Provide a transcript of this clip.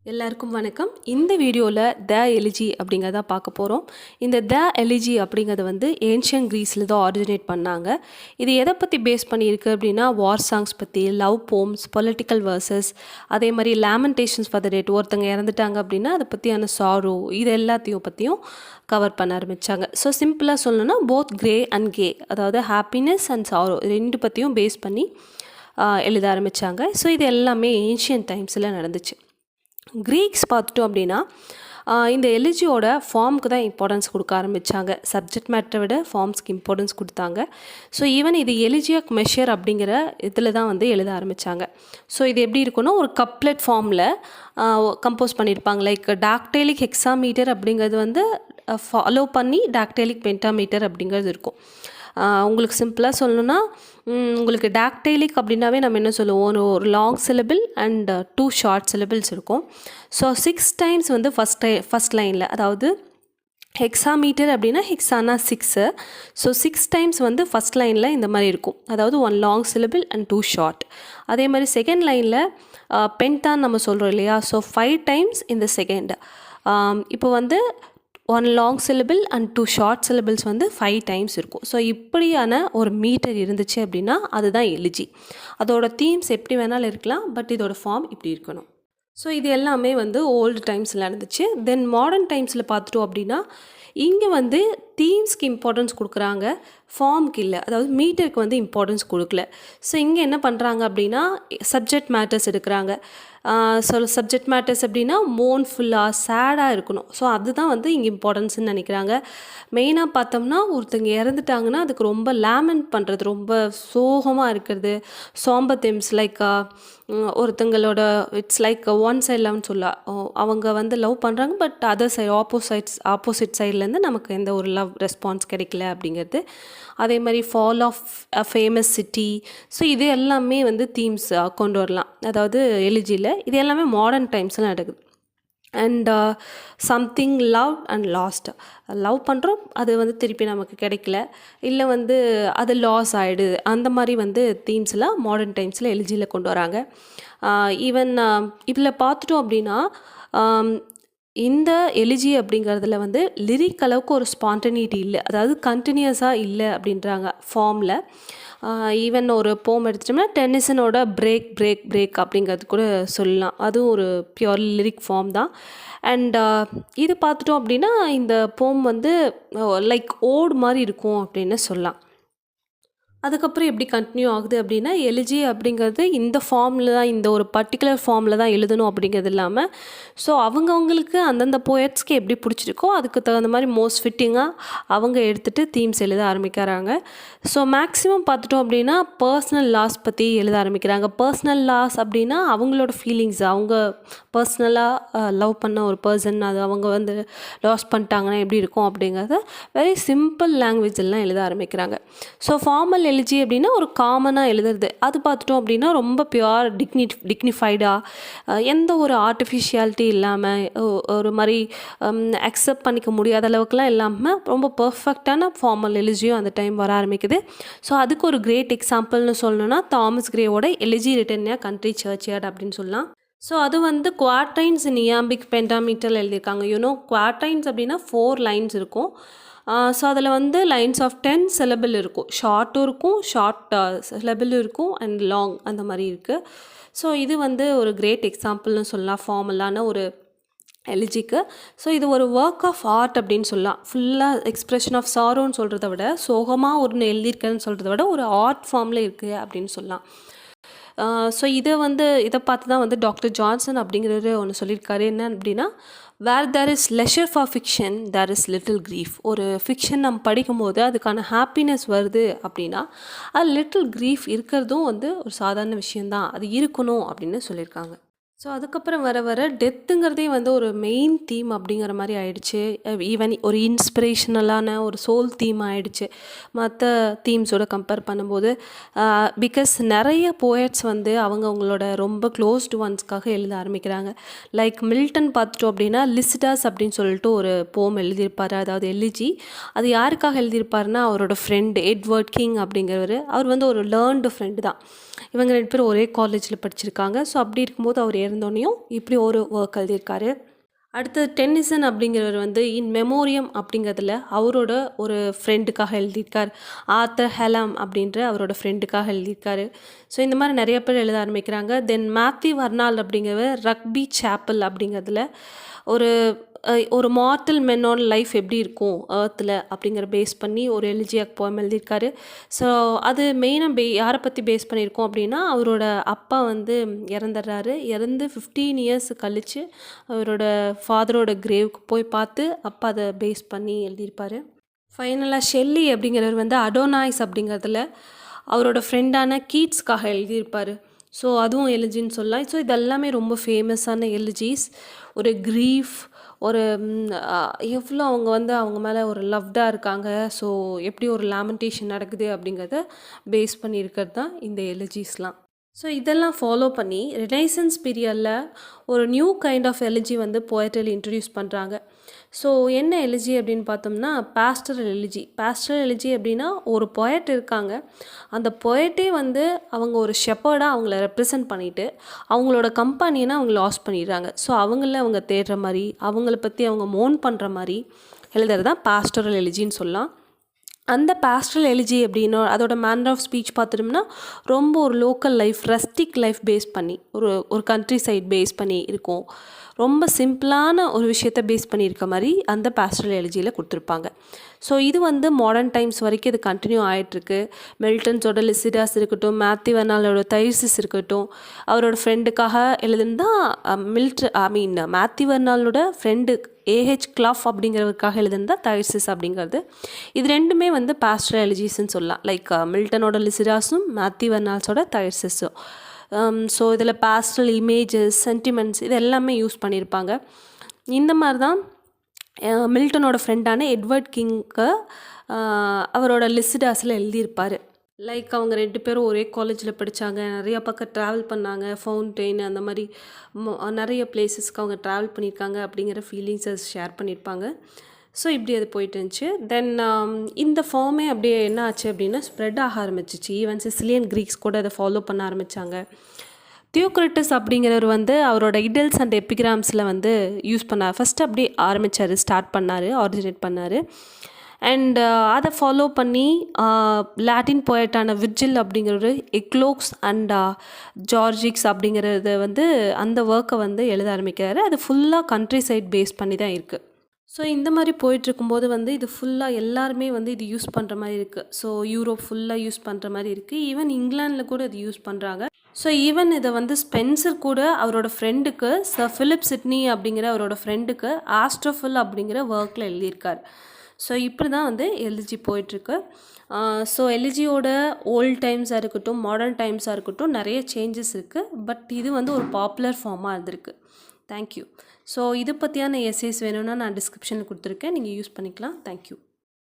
எல்லாருக்கும் வணக்கம். இந்த வீடியோவில் த எலிஜி அப்படிங்கிறத பார்க்க போகிறோம். இந்த த எலிஜி அப்படிங்கிறது வந்து ஏன்ஷியன் க்ரீஸில் தான் ஆரிஜினேட் பண்ணாங்க. இது எதை பற்றி பேஸ் பண்ணியிருக்கு அப்படின்னா வார் சாங்ஸ் பற்றி, லவ் போம்ஸ், பொலிட்டிக்கல் வேர்சஸ், அதே மாதிரி லேமெண்டேஷன்ஸ் ஃபார் த டெட், ஒருத்தங்க இறந்துட்டாங்க அப்படின்னா அதை பற்றியான சாரோ, இது எல்லாத்தையும் பற்றியும் கவர் பண்ண ஆரம்பித்தாங்க. ஸோ சிம்பிளாக சொல்லணும்னா போத் கிரே அண்ட் கே, அதாவது ஹாப்பினஸ் அண்ட் சாரோ ரெண்டு பற்றியும் பேஸ் பண்ணி எழுத ஆரம்பித்தாங்க. ஸோ இது எல்லாமே ஏன்ஷியன் டைம்ஸில் நடந்துச்சு. க்ரீக்ஸ் பார்த்துட்டோம் அப்படின்னா இந்த எலிஜியோட ஃபார்முக்கு தான் இம்பார்ட்டன்ஸ் கொடுக்க ஆரம்பித்தாங்க. சப்ஜெக்ட் மேட்டரை விட ஃபார்ம்ஸ்க்கு இம்பார்ட்டன்ஸ் கொடுத்தாங்க. ஸோ ஈவன் இது எலிஜியாக் மெஷர் அப்படிங்கிற இதில் தான் வந்து எழுத ஆரம்பித்தாங்க. ஸோ இது எப்படி இருக்குன்னா ஒரு கப்லெட் ஃபார்மில் கம்போஸ் பண்ணியிருப்பாங்க. லைக் டாக்டேலிக் ஹெக்ஸாமீட்டர் அப்படிங்கிறது வந்து ஃபாலோ பண்ணி டாக்டேலிக் பென்டாமீட்டர் அப்படிங்கிறது இருக்கும். உங்களுக்கு சிம்பிளாக சொல்லணுன்னா உங்களுக்கு டாக்டைலிக் அப்படின்னாவே நம்ம என்ன சொல்லுவோம், ஒரு long syllable and 2 short syllables இருக்கும். ஸோ 6 டைம்ஸ் வந்து ஃபஸ்ட் லைனில், அதாவது ஹெக்ஸாமீட்டர் அப்படின்னா ஹெக்ஸானா 6. ஸோ 6 டைம்ஸ் வந்து ஃபஸ்ட் லைனில் இந்த மாதிரி இருக்கும், அதாவது 1 லாங் சிலபிள் அண்ட் 2 ஷார்ட். அதே மாதிரி செகண்ட் லைனில் பென்டான் நம்ம சொல்கிறோம் இல்லையா, ஸோ 5 டைம்ஸ் இந்த செகண்ட். இப்போ வந்து 1 long syllable and 2 short syllables வந்து 5 டைம்ஸ் இருக்கும். ஸோ இப்படியான ஒரு மீட்டர் இருந்துச்சு அப்படின்னா அதுதான் எலிஜி. அதோட தீம்ஸ் எப்படி வேணாலும் இருக்கலாம், பட் இதோட ஃபார்ம் இப்படி இருக்கணும். ஸோ இது எல்லாமே வந்து ஓல்டு டைம்ஸில் நடந்துச்சு. தென் மாடர்ன் டைம்ஸில் பார்த்துட்டோம் அப்படின்னா இங்கே வந்து தீம்ஸ்க்கு இம்பார்ட்டன்ஸ் கொடுக்குறாங்க, ஃபார்முக்கு இல்லை, அதாவது மீட்டருக்கு வந்து இம்பார்ட்டன்ஸ் கொடுக்கல. ஸோ இங்கே என்ன பண்ணுறாங்க அப்படின்னா சப்ஜெக்ட் மேட்டர்ஸ் எடுக்கிறாங்க. ஸோ சப்ஜெக்ட் மேட்டர்ஸ் அப்படின்னா மோன்ஃபுல்லாக சேடாக இருக்கணும். ஸோ அதுதான் வந்து இங்கே இம்பார்ட்டன்ஸ்னு நினைக்கிறாங்க. மெயினாக பார்த்தோம்னா ஒருத்தங்க இறந்துட்டாங்கன்னா அதுக்கு ரொம்ப லேமெண்ட் பண்ணுறது, ரொம்ப சோகமாக இருக்கிறது, சாம்பர் தெம்ஸ். லைக் ஒருத்தங்களோட இட்ஸ் லைக் ஒன் சைட்லன்னு சொல்லலாம், அவங்க வந்து லவ் பண்ணுறாங்க, பட் அதர் சைட் ஆப்போசிட் சைட்லேருந்து நமக்கு எந்த ஒரு லவ் ரெஸ்பான்ஸ் கிடைக்கல அப்படிங்கிறது. அதே மாதிரி fall of a famous city. So இது எல்லாமே வந்து தீம்ஸ் கொண்டு வரலாம், அதாவது எலிஜியில். இது எல்லாமே மாடர்ன் டைம்ஸில் நடக்குது. And something love and last. Love பண்ணுறோம், அது வந்து திருப்பி நமக்கு கிடைக்கல, இல்லை வந்து அது லாஸ் ஆகிடுது, அந்த மாதிரி வந்து தீம்ஸ்லாம் மாடர்ன் டைம்ஸில் எலிஜியில் கொண்டு வராங்க. ஈவன் இதில் பார்த்துட்டோம் அப்படின்னா இந்த எலிஜி அப்படிங்கிறதுல வந்து லிரிக் அளவுக்கு ஒரு ஸ்பான்டனிட்டி இல்லை, அதாவது கண்டினியூஸாக இல்லை அப்படின்றாங்க ஃபார்மில். ஈவன் ஒரு போம் எடுத்துட்டோம்னா டென்னிசனோட பிரேக் பிரேக் பிரேக் அப்படிங்கிறது கூட சொல்லலாம், அதுவும் ஒரு பியூர் லிரிக் ஃபார்ம் தான். அண்ட் இது பார்த்துட்டோம் அப்படின்னா இந்த போம் வந்து லைக் ஓடு மாதிரி இருக்கும் அப்படின்னு சொல்லலாம். அதுக்கப்புறம் எப்படி கண்டினியூ ஆகுது அப்படின்னா எலிஜி அப்படிங்கிறது இந்த ஃபார்மில் தான், இந்த ஒரு பர்டிகுலர் ஃபார்மில் தான் எழுதணும் அப்படிங்கிறது இல்லாமல், ஸோ அவங்கவுங்களுக்கு அந்தந்த போயட்ஸ்க்கு எப்படி பிடிச்சிருக்கோ அதுக்கு தகுந்த மாதிரி மோஸ்ட் ஃபிட்டிங்காக அவங்க எடுத்துகிட்டு தீம்ஸ் எழுத ஆரம்பிக்கிறாங்க. ஸோ மேக்ஸிமம் பார்த்துட்டோம் அப்படின்னா பர்சனல் லாஸ் பற்றி எழுத ஆரம்பிக்கிறாங்க. பர்சனல் லாஸ் அப்படின்னா அவங்களோட ஃபீலிங்ஸ், அவங்க பர்சனலாக லவ் பண்ண ஒரு பர்சன் அது அவங்க வந்து லாஸ் பண்ணிட்டாங்கன்னா எப்படி இருக்கும் அப்படிங்கிறத வெரி சிம்பிள் லாங்குவேஜெல்லாம் எழுத ஆரம்பிக்கிறாங்க. ஸோ ஃபார்மல் எலிஜி அப்படின்னா ஒரு காமனாக எழுதுறது, அது பார்த்துட்டோம் அப்படின்னா ரொம்ப பியூர் டிக்னிஃபைடாக, எந்த ஒரு ஆர்டிஃபிஷியாலிட்டி இல்லாமல், ஒரு மாதிரி அக்செப்ட் பண்ணிக்க முடியாத அளவுக்குலாம் இல்லாமல் ரொம்ப பர்ஃபெக்டான ஃபார்மல் எலிஜியும் அந்த டைம் வர ஆரம்பிக்குது. ஸோ அதுக்கு ஒரு கிரேட் எக்ஸாம்பிள்னு சொல்லணும்னா தாமஸ் கிரேவோட elegy written in country churchyard அப்படின்னு சொல்லலாம். ஸோ அது வந்து குவார்டைன்ஸ் இன் இயாம்பிக் பென்டாமீட்டரில் எழுதியிருக்காங்க. குவார்டைன்ஸ் அப்படின்னா 4 லைன்ஸ் இருக்கும். ஸோ அதில் வந்து லைன்ஸ் ஆஃப் 10 சிலபிள் இருக்கும், ஷார்ட்டும் இருக்கும், ஷார்ட் சிலபிள் இருக்கும், அண்ட் லாங் அந்த மாதிரி இருக்குது. ஸோ இது வந்து ஒரு கிரேட் எக்ஸாம்பிள்னு சொல்லலாம் ஃபார்மலான ஒரு எலிஜிக்கு. ஸோ இது ஒரு ஒர்க் ஆஃப் ஆர்ட் அப்படின்னு சொல்லலாம். ஃபுல்லாக எக்ஸ்ப்ரெஷன் ஆஃப் சாரோன்னு சொல்கிறத விட, சோகமாக ஒன்று எழுதியிருக்கேன்னு சொல்கிறத விட ஒரு ஆர்ட் ஃபார்மில் இருக்குது அப்படின்னு சொல்லலாம். ஸோ இதை பார்த்து தான் வந்து டாக்டர் ஜான்சன் அப்படிங்கிறவர் ஒன்று சொல்லியிருக்காரு. என்ன அப்படின்னா, where there is leisure for fiction there is little grief. ஒரு ஃபிக்ஷன் நம்ம படிக்கும்போது அதுக்கான ஹாப்பினஸ் வருது அப்படின்னா அது லிட்டில் க்ரீஃப் இருக்கிறதும் வந்து ஒரு சாதாரண விஷயந்தான், அது இருக்கணும் அப்படின்னு சொல்லியிருக்காங்க. ஸோ அதுக்கப்புறம் வர வர டெத்துங்கிறதே வந்து ஒரு மெயின் தீம் அப்படிங்கிற மாதிரி ஆயிடுச்சு. ஈவன் ஒரு இன்ஸ்பிரேஷனலான ஒரு சோல் தீம் ஆயிடுச்சு மற்ற தீம்ஸோட கம்பேர் பண்ணும்போது. பிகாஸ் நிறைய போயட்ஸ் வந்து அவங்களோட ரொம்ப க்ளோஸ்டு ஒன்ஸ்க்காக எழுத ஆரம்பிக்கிறாங்க. லைக் மில்டன் பார்த்துட்டோம் அப்படின்னா லிசிடாஸ் அப்படின்னு சொல்லிட்டு ஒரு போம் எழுதியிருப்பார், அதாவது எலிஜி. அது யாருக்காக எழுதியிருப்பாருன்னா அவரோட ஃப்ரெண்டு எட்வர்ட் கிங் அப்படிங்கிறவர். அவர் வந்து ஒரு லேர்ன்டு ஃப்ரெண்டு தான். இவங்க 2 பேரும் ஒரே காலேஜில் படிச்சிருக்காங்க. ஸோ அப்படி இருக்கும்போது அவர் இருந்தோன்னையும் இப்படி ஒரு ஒர்க் எழுதியிருக்காரு. அடுத்தது டென்னிசன் அப்படிங்கிறவர் வந்து இன் மெமோரியம் அப்படிங்கிறதுல அவரோட ஒரு ஃப்ரெண்டுக்காக எழுதியிருக்கார். ஆர்தர் ஹெலாம் அப்படின்ற அவரோட ஃப்ரெண்டுக்காக எழுதியிருக்காரு. ஸோ இந்த மாதிரி நிறைய பேர் எழுத ஆரம்பிக்கிறாங்க. தென் மேத்யூ வர்னால் அப்படிங்கிறவர் ரக்பி சாப்பல் அப்படிங்கிறதுல ஒரு ஒரு மார்ட்டல் மென்னோட லைஃப் எப்படி இருக்கும் ஏர்த்தில் அப்படிங்கிற பேஸ் பண்ணி ஒரு எலிஜியாக் போயம் எழுதியிருக்காரு. ஸோ அது மெயினாக யாரை பற்றி பேஸ் பண்ணியிருக்கோம் அப்படின்னா, அவரோட அப்பா வந்து இறந்துடுறாரு. இறந்து 15 இயர்ஸ் கழித்து அவரோட ஃபாதரோட கிரேவுக்கு போய் பார்த்து அப்பா அதை பேஸ் பண்ணி எழுதியிருப்பார். ஃபைனலாக ஷெல்லி அப்படிங்கிறவர் வந்து அடோனாய்ஸ் அப்படிங்கிறதுல அவரோட ஃப்ரெண்டான கீட்ஸ்க்காக எழுதியிருப்பார். ஸோ அதுவும் எலிஜின்னு சொல்லலாம். ஸோ இதெல்லாமே ரொம்ப ஃபேமஸான எலிஜிஸ். ஒரு க்ரீஃப், ஒரு எவ்வளோ அவங்க வந்து அவங்க மேலே ஒரு லவ்டாக இருக்காங்க, ஸோ எப்படி ஒரு லேமெண்டேஷன் நடக்குது அப்படிங்கிறத பேஸ் பண்ணியிருக்கிறது தான் இந்த எலிஜிஸ்லாம். ஸோ இதெல்லாம் ஃபாலோ பண்ணி ரெனைசன்ஸ் பீரியடில் ஒரு நியூ கைண்ட் ஆஃப் எலிஜி வந்து போயட்ரியில் இன்ட்ரடியூஸ் பண்ணுறாங்க. ஸோ என்ன எலிஜி அப்படின்னு பார்த்தோம்னா பாஸ்டரல் எலிஜி. பாஸ்டரல் எலிஜி அப்படின்னா ஒரு பொயட் இருக்காங்க, அந்த பொயட்டே வந்து அவங்க ஒரு ஷெப்பர்டாக அவங்கள ரெப்ரசன்ட் பண்ணிவிட்டு அவங்களோட கம்பெனியை அவங்க லாஸ் பண்ணிடுறாங்க. ஸோ அவங்க தேடுற மாதிரி, அவங்கள பற்றி அவங்க மோன் பண்ணுற மாதிரி எழுதுறது தான் பாஸ்டரல் எலிஜின்னு சொல்லலாம். அந்த பாஸ்டரல் எலிஜி அப்படின்னா அதோட மேனர் ஆஃப் ஸ்பீச் பார்த்துட்டோம்னா ரொம்ப ஒரு local life, rustic life base பண்ணி ஒரு கண்ட்ரி சைட் பேஸ் பண்ணி இருக்கும். ரொம்ப சிம்பிளான ஒரு விஷயத்தை பேஸ் பண்ணியிருக்க மாதிரி அந்த பாஸ்டரல் எலிஜியில் கொடுத்துருப்பாங்க. ஸோ இது வந்து மாடர்ன் டைம்ஸ் வரைக்கும் இது கண்டினியூ ஆகிட்டுருக்கு. மில்டன்ஸோட லிசிடாஸ் இருக்கட்டும், மேத்யூ வர்னாலோட தைசிஸ் இருக்கட்டும், அவரோட ஃப்ரெண்டுக்காக எழுதுனா மேத்யூ வர்னாலோட ஃப்ரெண்டு ஏஹெச் கிளஃப் அப்படிங்கிறவருக்காக எழுதுனதா தைசிஸ் அப்படிங்கிறது. இது ரெண்டுமே வந்து பாஸ்டரல் எலிஜிஸ்ன்னு சொல்லலாம். லைக் மில்டனோட லிசிடாஸும் மேத்யூ வர்னால்ஸோட தைசிஸும். ஸோ இதில் பாஸ்டல் இமேஜஸ், சென்டிமெண்ட்ஸ் இது எல்லாமே யூஸ் பண்ணியிருப்பாங்க. இந்த மாதிரி தான் மில்டனோட ஃப்ரெண்டான எட்வர்ட் கிங்க்கு அவரோட லிசிடாஸில் எழுதியிருப்பார். லைக் அவங்க 2 பேரும் ஒரே காலேஜில் படித்தாங்க, நிறையா பக்கம் ட்ராவல் பண்ணாங்க, ஃபவுண்டெயின் அந்த மாதிரி நிறைய பிளேஸஸ்க்கு அவங்க ட்ராவல் பண்ணியிருக்காங்க அப்படிங்கிற ஃபீலிங்ஸை ஷேர் பண்ணியிருப்பாங்க. ஸோ இப்படி அது போயிட்டு இருந்துச்சு. தென் இந்த ஃபார்மே அப்படியே என்ன ஆச்சு அப்படின்னா ஸ்ப்ரெட் ஆக ஆரம்பிச்சிச்சு. ஈவன் சிசிலியன் க்ரீக்ஸ் கூட அதை ஃபாலோ பண்ண ஆரம்பித்தாங்க. தியோக்ரிட்டஸ் அப்படிங்கிறவர் வந்து அவரோட ஐடல்ஸ் அண்ட் எபிகிராம்ஸில் வந்து யூஸ் பண்ணார். ஃபஸ்ட்டு அப்படி ஸ்டார்ட் பண்ணார், ஆரிஜினேட் பண்ணார். அண்ட் அதை ஃபாலோ பண்ணி லாட்டின் போயட்டான விர்ஜில் அப்படிங்கிறவர் எக்லோக்ஸ் அண்ட் ஜார்ஜிக்ஸ் அப்படிங்கிறத வந்து அந்த ஒர்க்கை வந்து எழுத ஆரம்பிக்கிறாரு. அது ஃபுல்லாக கண்ட்ரி சைட் பேஸ் பண்ணி தான் இருக்குது. ஸோ இந்த மாதிரி போயிட்டுருக்கும்போது வந்து இது ஃபுல்லாக எல்லாருமே வந்து இது யூஸ் பண்ணுற மாதிரி இருக்குது. ஸோ யூரோப் ஃபுல்லாக யூஸ் பண்ணுற மாதிரி இருக்குது. ஈவன் இங்கிலாண்டில் கூட இது யூஸ் பண்ணுறாங்க. ஸோ ஈவன் இதை வந்து ஸ்பென்சர் கூட அவரோட ஃப்ரெண்டுக்கு சர் ஃபிலிப் சிட்னி அப்படிங்கிற அவரோட ஃப்ரெண்டுக்கு ஆஸ்ட்ரோஃபில் அப்படிங்கிற ஒர்க்கில் எழுதியிருக்கார். ஸோ இப்படி தான் வந்து எலிஜி போயிட்டுருக்கு. ஸோ எலிஜியோட ஓல்ட் டைம்ஸாக இருக்கட்டும், மாடர்ன் டைம்ஸாக இருக்கட்டும், நிறைய சேஞ்சஸ் இருக்குது. பட் இது வந்து ஒரு பாப்புலர் ஃபார்மாக இருந்திருக்கு. தேங்க்யூ. ஸோ இது பற்றியான எஸ்ஏஸ் வேணும்னா நான் டிஸ்கிரிப்ஷனில் கொடுத்துருக்கேன், நீங்கள் யூஸ் பண்ணிக்கலாம். தேங்க்யூ.